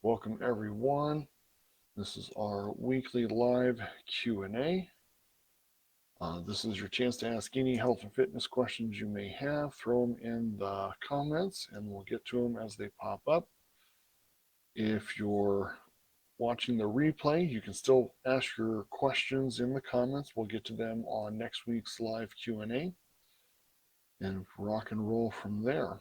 Welcome everyone. This is our weekly live Q&A. This is your chance to ask any health and fitness questions you may have. Throw them in the comments and we'll get to them as they pop up. If you're watching the replay, you can still ask your questions in the comments. We'll get to them on next week's live Q&A and rock and roll from there.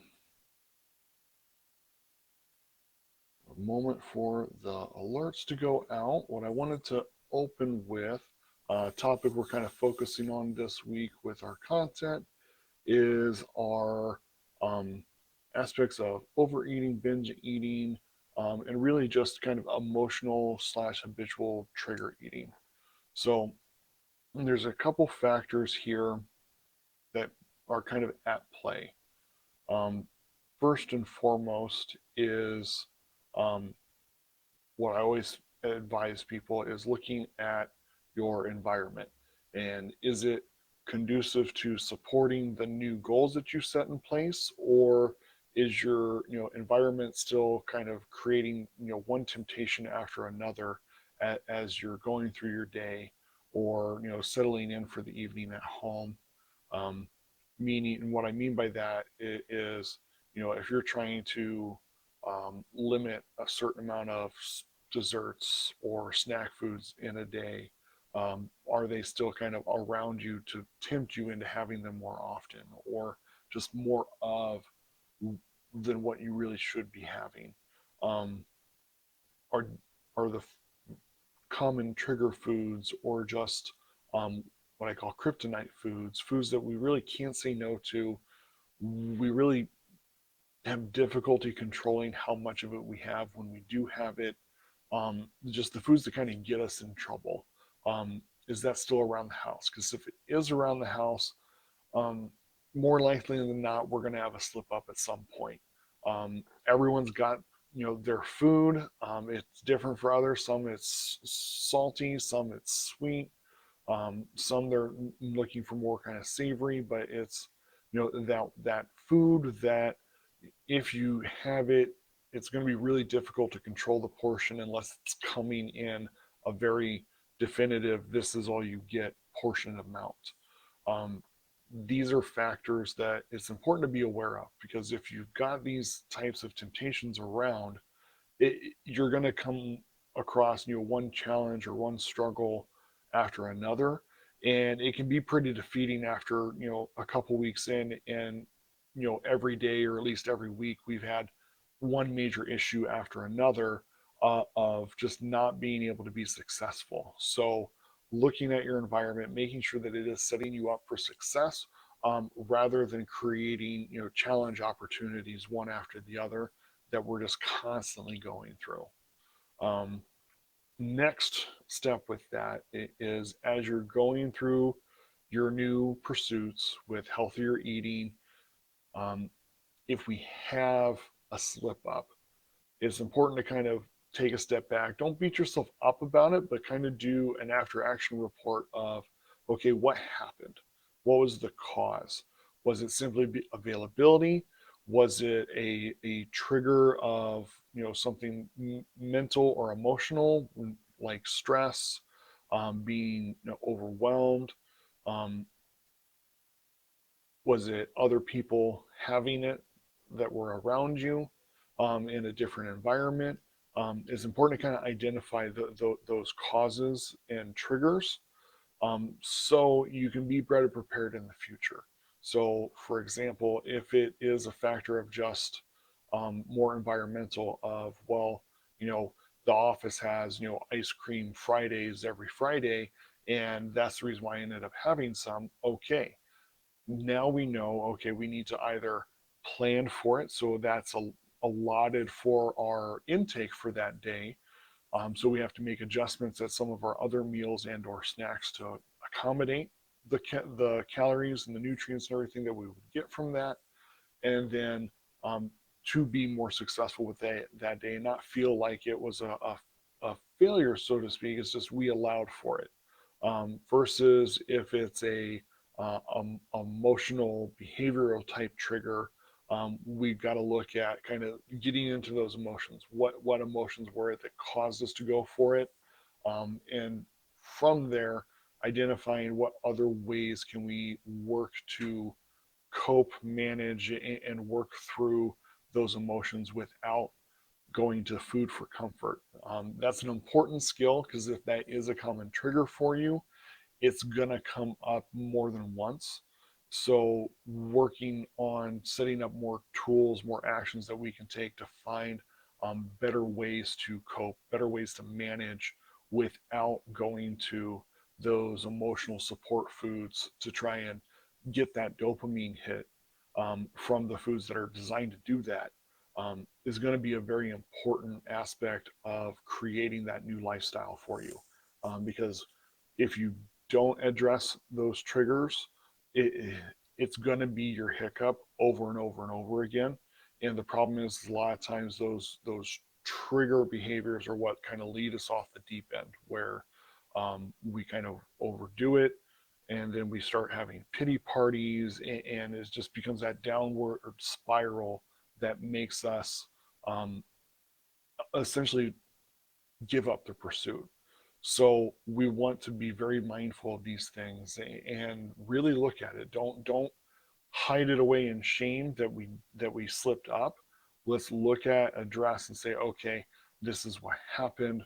A moment for the alerts to go out. What I wanted to open with, a topic we're kind of focusing on this week with our content, is our aspects of overeating, binge eating, and really just kind of emotional / habitual trigger eating. So there's a couple factors here that are kind of at play. Um, First and foremost is um, what I always advise people is looking at your environment, and is it conducive to supporting the new goals that you set in place, or is your environment still kind of creating one temptation after another as you're going through your day, or settling in for the evening at home. um, Meaning, and what I mean by that is, if you're trying to limit a certain amount of desserts or snack foods in a day, are they still kind of around you to tempt you into having them more often, or just more of than what you really should be having? Um, are are the common trigger foods, or just what I call kryptonite foods, foods that we really can't say no to? We really have difficulty controlling how much of it we have when we do have it. Just the foods that kind of get us in trouble. Is that still around the house? Because if it is around the house, um, more likely than not, we're going to have a slip up at some point. Everyone's got their food. It's different for others. Some it's salty, some it's sweet. Some they're looking for more kind of savory, but it's that food that if you have it, it's going to be really difficult to control the portion unless it's coming in a very definitive, this is all you get portion amount. Um, these are factors that it's important to be aware of, because if you've got these types of temptations around, you're going to come across one challenge or one struggle after another, and it can be pretty defeating after a couple weeks in, and every day or at least every week we've had one major issue after another, of just not being able to be successful. So looking at your environment, making sure that it is setting you up for success, rather than creating challenge opportunities one after the other that we're just constantly going through. Um, Next step with that is, as you're going through your new pursuits with healthier eating, um, if we have a slip up, it's important to kind of take a step back. Don't beat yourself up about it, but kind of do an after action report of, okay, what happened? What was the cause? Was it simply availability? Was it a trigger of something mental or emotional, like stress, being overwhelmed? Um, was it other people having it that were around you, in a different environment? It's important to kind of identify those causes and triggers, so you can be better prepared in the future. So, for example, if it is a factor of just more environmental, of, well, the office has ice cream Fridays every Friday, and that's the reason why I ended up having some. Okay, now we know, okay, we need to either plan for it, so that's allotted for our intake for that day. So we have to make adjustments at some of our other meals and or snacks to accommodate the calories and the nutrients and everything that we would get from that. And then, to be more successful with that day and not feel like it was a failure, so to speak. It's just we allowed for it, versus if it's a emotional behavioral type trigger, we've got to look at kind of getting into those emotions. What emotions were it that caused us to go for it? And from there, identifying what other ways can we work to cope, manage, and work through those emotions without going to food for comfort. That's an important skill because if that is a common trigger for you, it's going to come up more than once. So, working on setting up more tools, more actions that we can take to find better ways to cope, better ways to manage without going to those emotional support foods to try and get that dopamine hit from the foods that are designed to do that, is going to be a very important aspect of creating that new lifestyle for you. Because if you don't address those triggers, it, it's going to be your hiccup over and over and over again. And the problem is a lot of times those trigger behaviors are what kind of lead us off the deep end, where we kind of overdo it, and then we start having pity parties, and it just becomes that downward spiral that makes us um, essentially give up the pursuit. So we want to be very mindful of these things and really look at it. Don't hide it away in shame that we slipped up. Let's look at, address, and say, okay, this is what happened.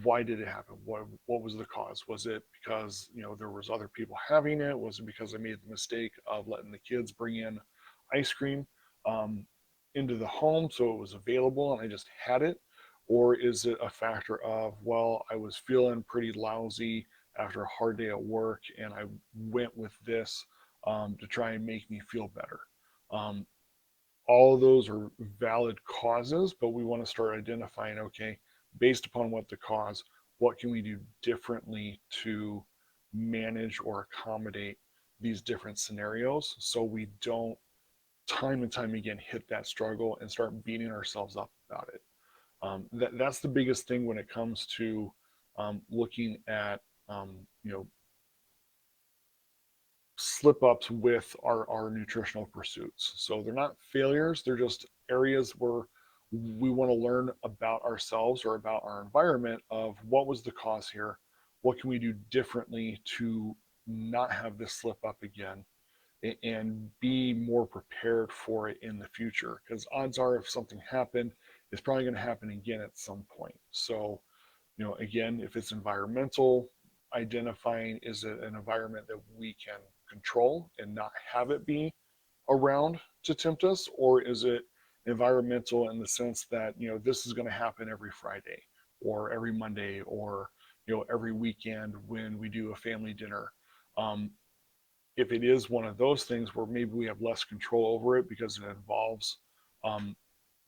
Why did it happen? What was the cause? Was it because there was other people having it? Was it because I made the mistake of letting the kids bring in ice cream um, into the home so it was available and I just had it? Or is it a factor of, well, I was feeling pretty lousy after a hard day at work and I went with this to try and make me feel better? Um, all of those are valid causes, but we want to start identifying, okay, based upon what the cause, what can we do differently to manage or accommodate these different scenarios so we don't time and time again hit that struggle and start beating ourselves up about it. That's the biggest thing when it comes to looking at um, you know slip ups with our nutritional pursuits. So they're not failures, they're just areas where we want to learn about ourselves or about our environment of what was the cause here, what can we do differently to not have this slip up again, and be more prepared for it in the future. Because odds are, if something happened, it's probably going to happen again at some point. So again, if it's environmental, identifying is it an environment that we can control and not have it be around to tempt us, or is it environmental in the sense that this is going to happen every Friday or every Monday or every weekend when we do a family dinner. If it is one of those things where maybe we have less control over it because it involves um,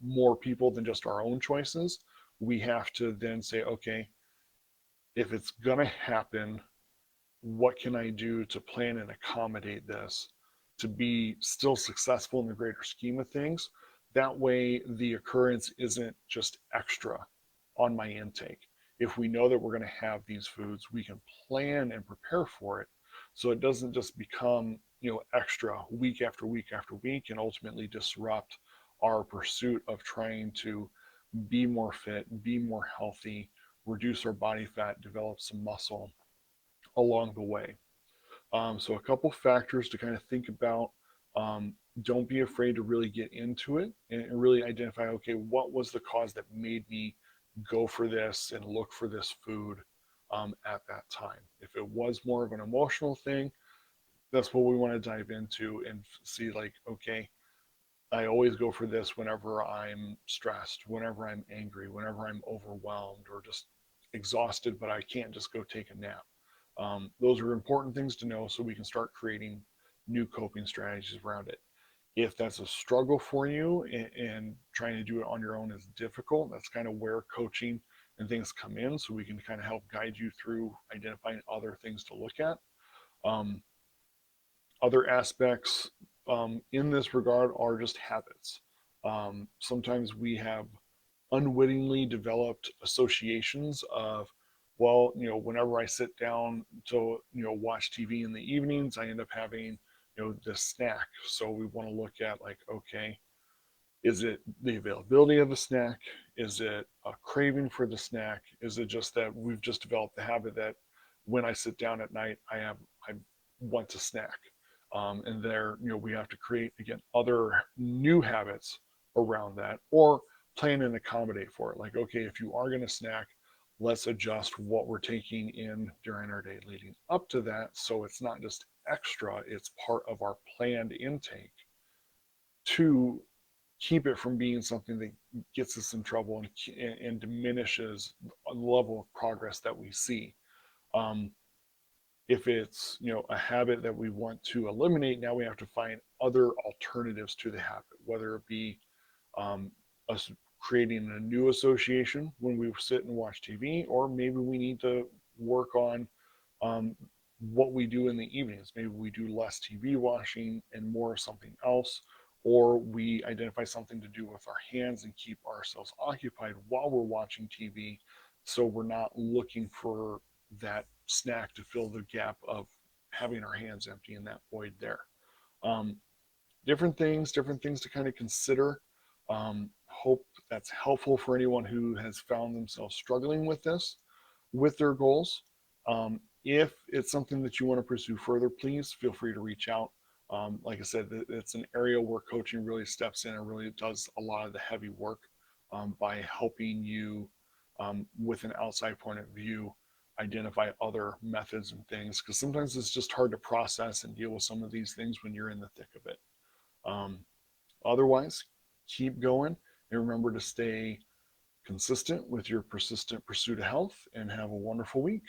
more people than just our own choices, we have to then say, okay, if it's going to happen, what can I do to plan and accommodate this to be still successful in the greater scheme of things? That way, the occurrence isn't just extra on my intake. If we know that we're going to have these foods, we can plan and prepare for it so it doesn't just become extra week after week after week and ultimately disrupt our pursuit of trying to be more fit, be more healthy, reduce our body fat, develop some muscle along the way. So a couple factors to kind of think about. Um, don't be afraid to really get into it and really identify, okay, what was the cause that made me go for this and look for this food at that time? If it was more of an emotional thing, that's what we want to dive into and see, like, okay, I always go for this whenever I'm stressed, whenever I'm angry, whenever I'm overwhelmed or just exhausted, but I can't just go take a nap. Those are important things to know so we can start creating new coping strategies around it. If that's a struggle for you and trying to do it on your own is difficult, that's kind of where coaching and things come in so we can kind of help guide you through identifying other things to look at. Um, Other aspects in this regard are just habits. Sometimes we have unwittingly developed associations of, well, whenever I sit down to watch TV in the evenings, I end up having the snack. So we want to look at like, okay, is it the availability of the snack? Is it a craving for the snack? Is it just that we've just developed the habit that when I sit down at night, I want to snack, and there we have to create again other new habits around that, or plan and accommodate for it. Like, okay, if you are going to snack, let's adjust what we're taking in during our day leading up to that, so it's not just extra; it's part of our planned intake to keep it from being something that gets us in trouble and diminishes the level of progress that we see. Um, if it's a habit that we want to eliminate, now we have to find other alternatives to the habit, whether it be um, us creating a new association when we sit and watch TV, or maybe we need to work on um, what we do in the evenings. Maybe we do less TV watching and more something else, or we identify something to do with our hands and keep ourselves occupied while we're watching TV, so we're not looking for that snack to fill the gap of having our hands empty in that void there. Um, different things to kind of consider. Hope that's helpful for anyone who has found themselves struggling with this, with their goals. If it's something that you want to pursue further, please feel free to reach out. Like I said, it's an area where coaching really steps in and really does a lot of the heavy work by helping you with an outside point of view identify other methods and things, because sometimes it's just hard to process and deal with some of these things when you're in the thick of it. Um, Otherwise, keep going and remember to stay consistent with your persistent pursuit of health, and have a wonderful week.